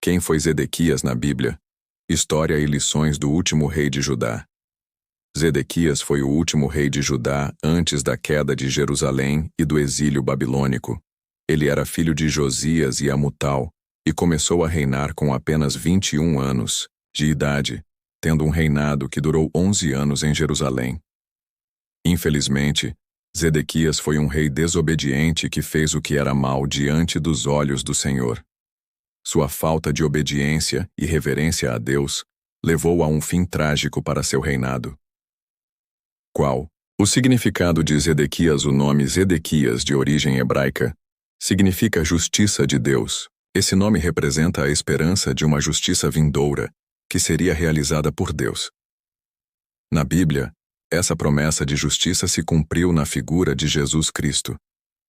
Quem foi Zedequias na Bíblia? História e lições do último rei de Judá. Zedequias foi o último rei de Judá antes da queda de Jerusalém e do exílio babilônico. Ele era filho de Josias e Amutal e começou a reinar com apenas 21 anos de idade, tendo um reinado que durou 11 anos em Jerusalém. Infelizmente, Zedequias foi um rei desobediente que fez o que era mal diante dos olhos do Senhor. Sua falta de obediência e reverência a Deus levou a um fim trágico para seu reinado. Qual? O significado de Zedequias. O nome Zedequias, de origem hebraica, significa justiça de Deus. Esse nome representa a esperança de uma justiça vindoura, que seria realizada por Deus. Na Bíblia, essa promessa de justiça se cumpriu na figura de Jesus Cristo,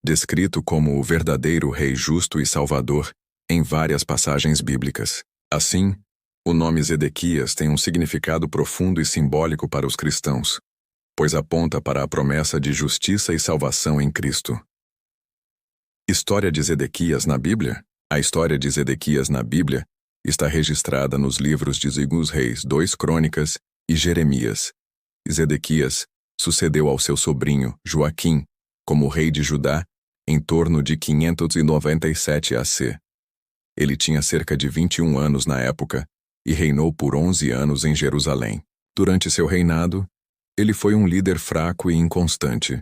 descrito como o verdadeiro Rei justo e Salvador em várias passagens bíblicas. Assim, o nome Zedequias tem um significado profundo e simbólico para os cristãos, pois aponta para a promessa de justiça e salvação em Cristo. História de Zedequias na Bíblia? A história de Zedequias na Bíblia está registrada nos livros de 2 Reis, 2 Crônicas e Jeremias. Zedequias sucedeu ao seu sobrinho, Joaquim, como rei de Judá em torno de 597 AC. Ele tinha cerca de 21 anos na época e reinou por 11 anos em Jerusalém. Durante seu reinado, ele foi um líder fraco e inconstante,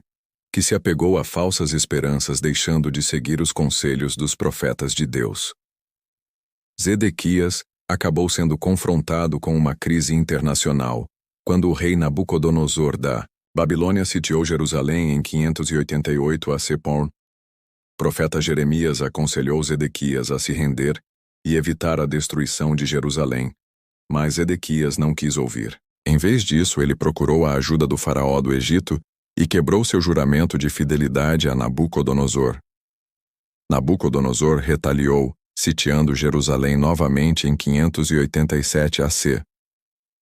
que se apegou a falsas esperanças, deixando de seguir os conselhos dos profetas de Deus. Zedequias acabou sendo confrontado com uma crise internacional, quando o rei Nabucodonosor da Babilônia sitiou Jerusalém em 588 AC. O profeta Jeremias aconselhou Zedequias a se render e evitar a destruição de Jerusalém, mas Zedequias não quis ouvir. Em vez disso, ele procurou a ajuda do faraó do Egito e quebrou seu juramento de fidelidade a Nabucodonosor. Nabucodonosor retaliou, sitiando Jerusalém novamente em 587 AC.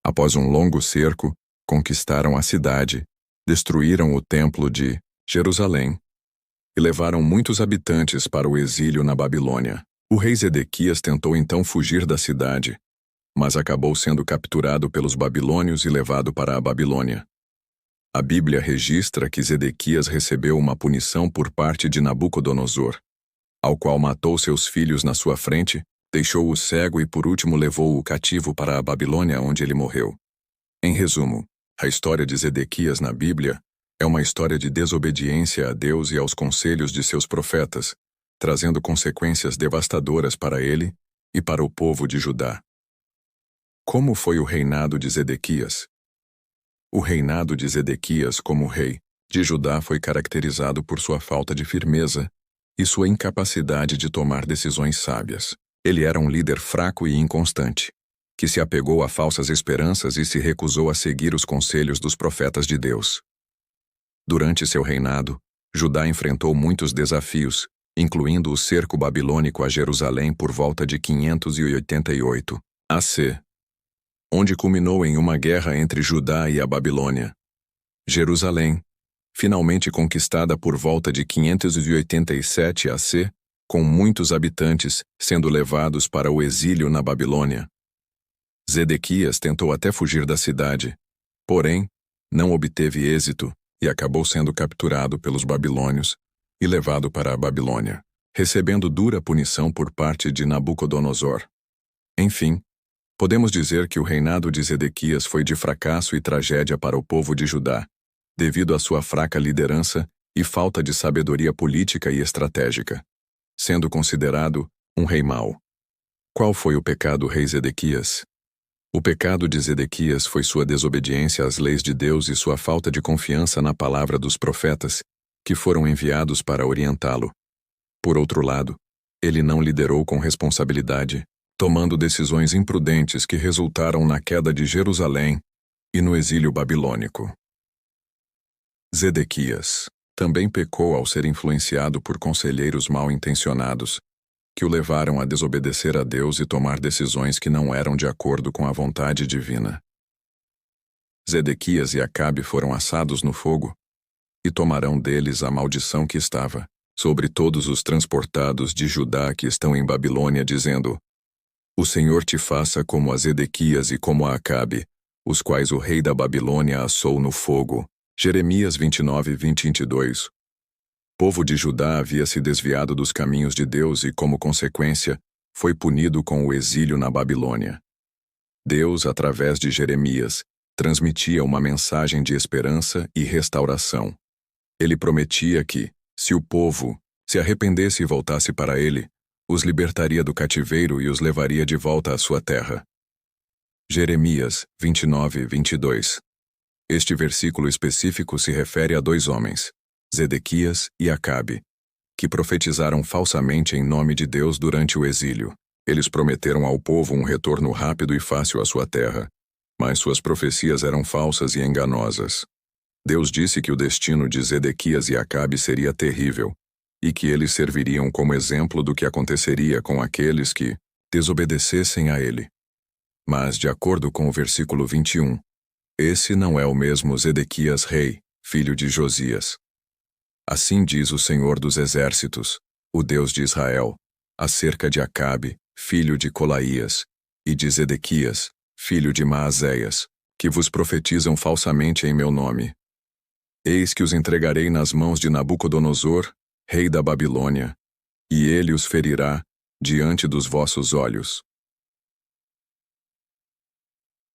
Após um longo cerco, conquistaram a cidade, destruíram o templo de Jerusalém e levaram muitos habitantes para o exílio na Babilônia. O rei Zedequias tentou então fugir da cidade, mas acabou sendo capturado pelos babilônios e levado para a Babilônia. A Bíblia registra que Zedequias recebeu uma punição por parte de Nabucodonosor, ao qual matou seus filhos na sua frente, deixou-o cego e por último levou-o cativo para a Babilônia, onde ele morreu. Em resumo, a história de Zedequias na Bíblia é uma história de desobediência a Deus e aos conselhos de seus profetas, trazendo consequências devastadoras para ele e para o povo de Judá. Como foi o reinado de Zedequias? O reinado de Zedequias como rei de Judá foi caracterizado por sua falta de firmeza e sua incapacidade de tomar decisões sábias. Ele era um líder fraco e inconstante, que se apegou a falsas esperanças e se recusou a seguir os conselhos dos profetas de Deus. Durante seu reinado, Judá enfrentou muitos desafios, incluindo o cerco babilônico a Jerusalém por volta de 588 AC, onde culminou em uma guerra entre Judá e a Babilônia. Jerusalém, finalmente conquistada por volta de 587 AC, com muitos habitantes sendo levados para o exílio na Babilônia. Zedequias tentou até fugir da cidade, porém, não obteve êxito e acabou sendo capturado pelos babilônios e levado para a Babilônia, recebendo dura punição por parte de Nabucodonosor. Enfim, podemos dizer que o reinado de Zedequias foi de fracasso e tragédia para o povo de Judá, devido à sua fraca liderança e falta de sabedoria política e estratégica, sendo considerado um rei mau. Qual foi o pecado do rei Zedequias? O pecado de Zedequias foi sua desobediência às leis de Deus e sua falta de confiança na palavra dos profetas, que foram enviados para orientá-lo. Por outro lado, ele não liderou com responsabilidade, tomando decisões imprudentes que resultaram na queda de Jerusalém e no exílio babilônico. Zedequias também pecou ao ser influenciado por conselheiros mal-intencionados, que o levaram a desobedecer a Deus e tomar decisões que não eram de acordo com a vontade divina. Zedequias e Acabe foram assados no fogo, e tomarão deles a maldição que estava sobre todos os transportados de Judá que estão em Babilônia, dizendo: O Senhor te faça como a Zedequias e como a Acabe, os quais o rei da Babilônia assou no fogo. Jeremias 29, 20 e 22. O povo de Judá havia se desviado dos caminhos de Deus e, como consequência, foi punido com o exílio na Babilônia. Deus, através de Jeremias, transmitia uma mensagem de esperança e restauração. Ele prometia que, se o povo se arrependesse e voltasse para ele, os libertaria do cativeiro e os levaria de volta à sua terra. Jeremias 29, 22. Este versículo específico se refere a dois homens, Zedequias e Acabe, que profetizaram falsamente em nome de Deus durante o exílio. Eles prometeram ao povo um retorno rápido e fácil à sua terra, mas suas profecias eram falsas e enganosas. Deus disse que o destino de Zedequias e Acabe seria terrível, e que eles serviriam como exemplo do que aconteceria com aqueles que desobedecessem a ele. Mas, de acordo com o versículo 21, esse não é o mesmo Zedequias rei, filho de Josias. Assim diz o Senhor dos Exércitos, o Deus de Israel, acerca de Acabe, filho de Colaías, e de Zedequias, filho de Maazéias, que vos profetizam falsamente em meu nome. Eis que os entregarei nas mãos de Nabucodonosor, rei da Babilônia, e ele os ferirá diante dos vossos olhos.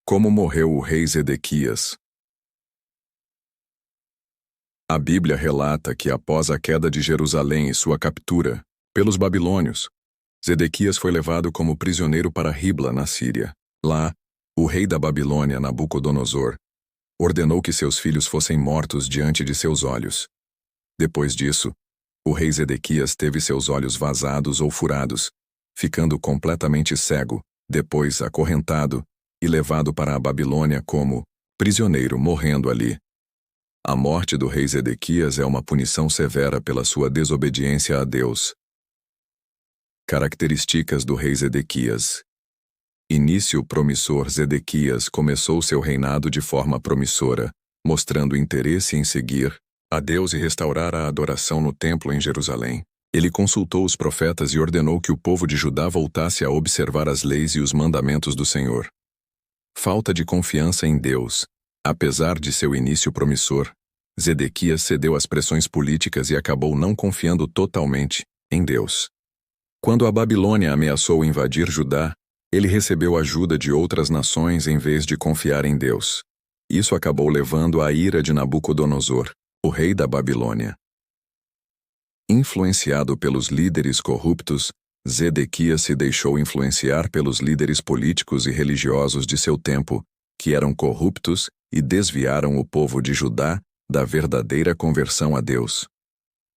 Como morreu o rei Zedequias? A Bíblia relata que após a queda de Jerusalém e sua captura pelos babilônios, Zedequias foi levado como prisioneiro para Ribla, na Síria. Lá, o rei da Babilônia, Nabucodonosor, ordenou que seus filhos fossem mortos diante de seus olhos. Depois disso, o rei Zedequias teve seus olhos vazados ou furados, ficando completamente cego, depois acorrentado e levado para a Babilônia como prisioneiro, morrendo ali. A morte do rei Zedequias é uma punição severa pela sua desobediência a Deus. Características do rei Zedequias. Início promissor. Zedequias começou seu reinado de forma promissora, mostrando interesse em seguir a Deus e restaurar a adoração no templo em Jerusalém. Ele consultou os profetas e ordenou que o povo de Judá voltasse a observar as leis e os mandamentos do Senhor. Falta de confiança em Deus. Apesar de seu início promissor, Zedequias cedeu às pressões políticas e acabou não confiando totalmente em Deus. Quando a Babilônia ameaçou invadir Judá, ele recebeu ajuda de outras nações em vez de confiar em Deus. Isso acabou levando à ira de Nabucodonosor, o rei da Babilônia. Influenciado pelos líderes corruptos, Zedequias se deixou influenciar pelos líderes políticos e religiosos de seu tempo, que eram corruptos e desviaram o povo de Judá da verdadeira conversão a Deus.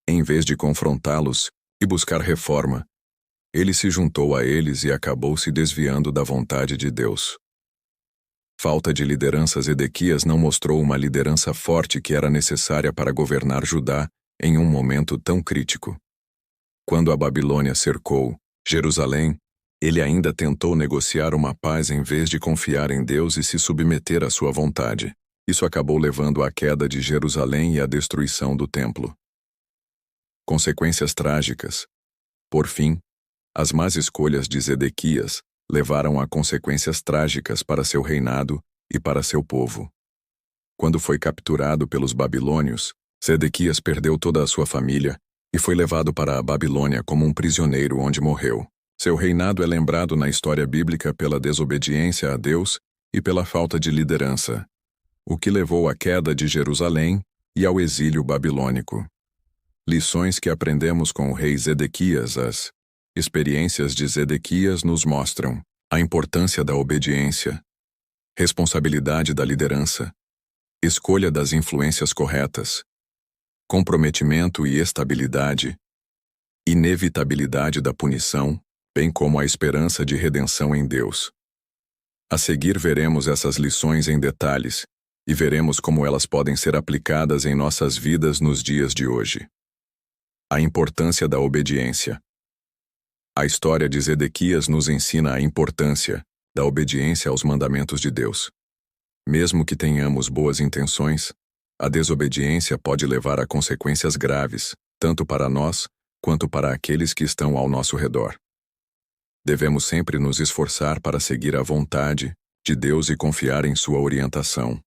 Em vez de confrontá-los e buscar reforma, ele se juntou a eles e acabou se desviando da vontade de Deus. Falta de liderança. Zedequias não mostrou uma liderança forte que era necessária para governar Judá em um momento tão crítico. Quando a Babilônia cercou Jerusalém, ele ainda tentou negociar uma paz em vez de confiar em Deus e se submeter à sua vontade. Isso acabou levando à queda de Jerusalém e à destruição do templo. Consequências trágicas. Por fim, as más escolhas de Zedequias levaram a consequências trágicas para seu reinado e para seu povo. Quando foi capturado pelos babilônios, Zedequias perdeu toda a sua família e foi levado para a Babilônia como um prisioneiro, onde morreu. Seu reinado é lembrado na história bíblica pela desobediência a Deus e pela falta de liderança, o que levou à queda de Jerusalém e ao exílio babilônico. Lições que aprendemos com o rei Zedequias. As experiências de Zedequias nos mostram a importância da obediência, responsabilidade da liderança, escolha das influências corretas, comprometimento e estabilidade, inevitabilidade da punição, bem como a esperança de redenção em Deus. A seguir veremos essas lições em detalhes e veremos como elas podem ser aplicadas em nossas vidas nos dias de hoje. A importância da obediência. A história de Zedequias nos ensina a importância da obediência aos mandamentos de Deus. Mesmo que tenhamos boas intenções, a desobediência pode levar a consequências graves, tanto para nós quanto para aqueles que estão ao nosso redor. Devemos sempre nos esforçar para seguir a vontade de Deus e confiar em sua orientação.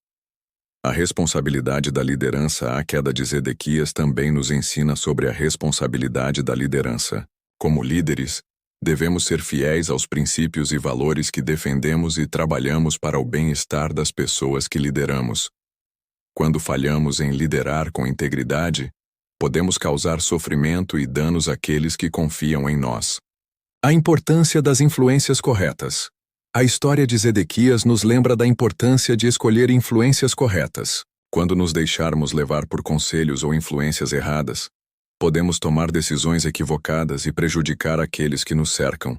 A responsabilidade da liderança. A queda de Zedequias também nos ensina sobre a responsabilidade da liderança. Como líderes, devemos ser fiéis aos princípios e valores que defendemos e trabalhamos para o bem-estar das pessoas que lideramos. Quando falhamos em liderar com integridade, podemos causar sofrimento e danos àqueles que confiam em nós. A importância das influências corretas. A história de Zedequias nos lembra da importância de escolher influências corretas. Quando nos deixarmos levar por conselhos ou influências erradas, podemos tomar decisões equivocadas e prejudicar aqueles que nos cercam.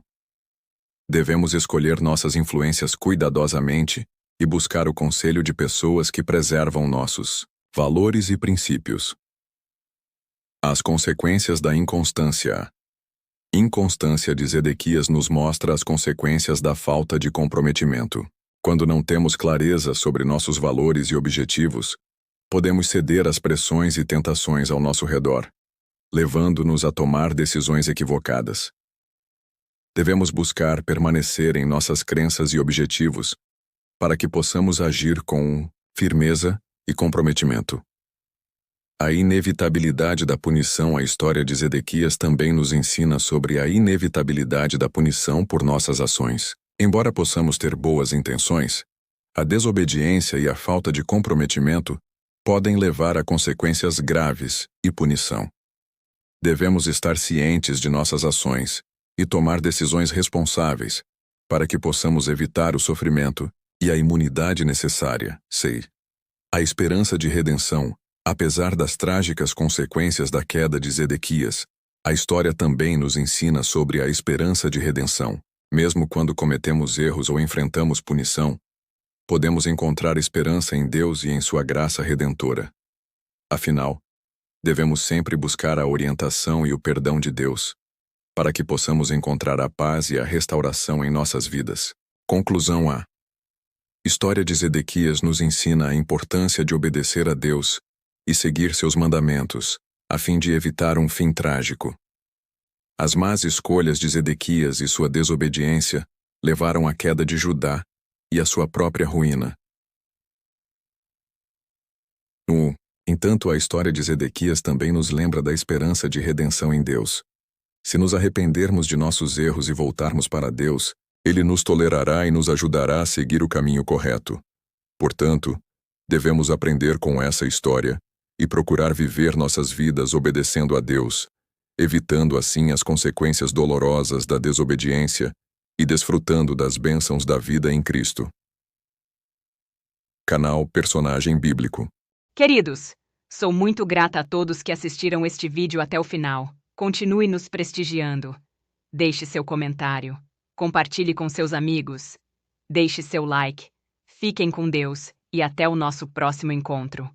Devemos escolher nossas influências cuidadosamente e buscar o conselho de pessoas que preservam nossos valores e princípios. As consequências da inconstância. Inconstância de Zedequias nos mostra as consequências da falta de comprometimento. Quando não temos clareza sobre nossos valores e objetivos, podemos ceder às pressões e tentações ao nosso redor, levando-nos a tomar decisões equivocadas. Devemos buscar permanecer em nossas crenças e objetivos, para que possamos agir com firmeza e comprometimento. A inevitabilidade da punição. A história de Zedequias também nos ensina sobre a inevitabilidade da punição por nossas ações. Embora possamos ter boas intenções, a desobediência e a falta de comprometimento podem levar a consequências graves e punição. Devemos estar cientes de nossas ações e tomar decisões responsáveis para que possamos evitar o sofrimento e a imunidade necessária. A esperança de redenção. Apesar das trágicas consequências da queda de Zedequias, a história também nos ensina sobre a esperança de redenção. Mesmo quando cometemos erros ou enfrentamos punição, podemos encontrar esperança em Deus e em sua graça redentora. Afinal, devemos sempre buscar a orientação e o perdão de Deus, para que possamos encontrar a paz e a restauração em nossas vidas. Conclusão. A história de Zedequias nos ensina a importância de obedecer a Deus e seguir seus mandamentos, a fim de evitar um fim trágico. As más escolhas de Zedequias e sua desobediência levaram à queda de Judá e à sua própria ruína. No entanto, a história de Zedequias também nos lembra da esperança de redenção em Deus. Se nos arrependermos de nossos erros e voltarmos para Deus, Ele nos tolerará e nos ajudará a seguir o caminho correto. Portanto, devemos aprender com essa história e procurar viver nossas vidas obedecendo a Deus, evitando assim as consequências dolorosas da desobediência e desfrutando das bênçãos da vida em Cristo. Canal Personagem Bíblico. Queridos, sou muito grata a todos que assistiram este vídeo até o final. Continue nos prestigiando. Deixe seu comentário. Compartilhe com seus amigos. Deixe seu like. Fiquem com Deus e até o nosso próximo encontro.